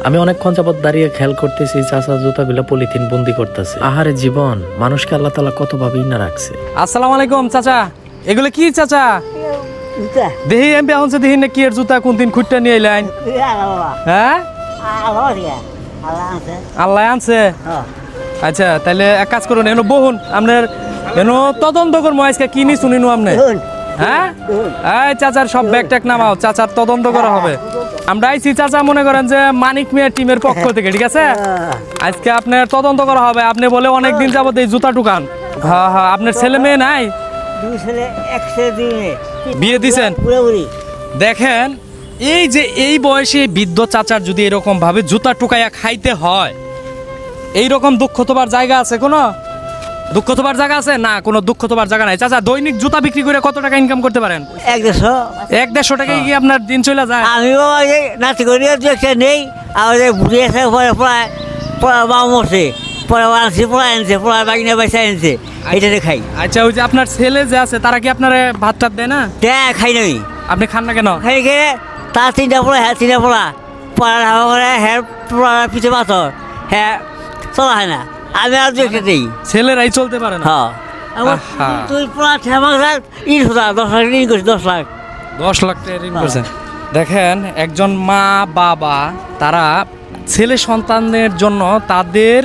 আমি অনেকক্ষণ যাবত দাঁড়িয়ে খেয়াল করতেছি চাচা জুতাগুলো পলিথিন বন্দি করতেছে। আহারে জীবন, মানুষকে আল্লাহ তাআলা কত ভাবেই না রাখছে। আসসালামু আলাইকুম চাচা, এগুলো কি চাচা? দেহি এমপি হচ্ছে দেহি না কি এর জুতা কোন দিন খুঁটটা নিয়ে এলেন? হ্যাঁ, আল্লাহ আনছে। আচ্ছা তাহলে এক কাজ করুন, এনো বহুন আপনার এনো তদন্ত করবো আজকে কি নি শুনিনু আপনি। হ্যাঁ, এই চাচার সব ব্যাগ ট্যাগ নামাও, চাচার তদন্ত করা হবে। আমরা আইছি চাচা মনে করেন যে মানিক মিয়া টিমের পক্ষ থেকে, ঠিক আছে? আজকে আপনার তদন্ত করা হবে। আপনি বলে অনেক দিন যাবত এই জুতা টুকান। হ্যাঁ হ্যাঁ, আপনার ছেলে মেয়ে নাই? বিয়ে দিছেন? দেখেন এই যে এই বয়সে বৃদ্ধ চাচার যদি এরকম ভাবে জুতা টুকাইয়া খাইতে হয়, এইরকম দুঃখ তোবার জায়গা আছে কোনো? দুঃখ তোবার জায়গা আছে না? কোনো দুঃখ তোবার জায়গা নাই। চাচা দৈনিক জুতা বিক্রি করে কত টাকা ইনকাম করতে পারেন? 100-150 টাকায় কি আপনার দিন চলে যায়? আমি বাবা নাতি করি একটা নেই, আর বুড়ি আছে পরে পড়ায় মা মরছে, পরে আনছে পড়ায় আনছে, পড়ায় বাগিনা পয়সা আনছে, এইটাতে খাই। আচ্ছা ওই যে আপনার ছেলে যে আছে তারা কি আপনার ভাত টাত দেয় না? খাই না আমি। আপনি খান না কেন? খাই খেয়ে তার 3টা পড়া, হ্যাঁ 3টা পড়া পড়ার হাওয়া করে, হ্যাঁ পড়ার পিঠে পাথর, হ্যাঁ চলা হয় না। আমি আর একটা দিই, ছেলেরাই চলতে পারে না। হ্যাঁ আহা। তুই পড়া ঠেমাক 10 লাখ ঋণ করছি, 10 লাখ। 10 লাখ টাকা ঋণ করছেন। দেখেন একজন মা বাবা তারা ছেলে সন্তানদের জন্য তাদের